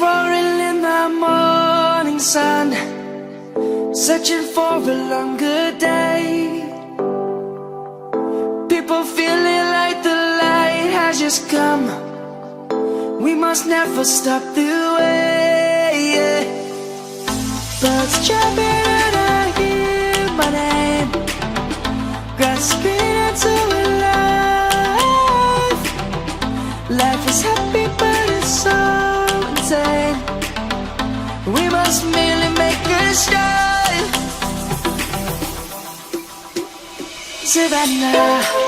roaring in the morning sun, searching for a longer day. People feeling like the light has just come. We must never stop the way, yeah. Birds jumping and I hear my name, grasping into a life. Life is happy but it's so insane. We must merely make a start. Savannah,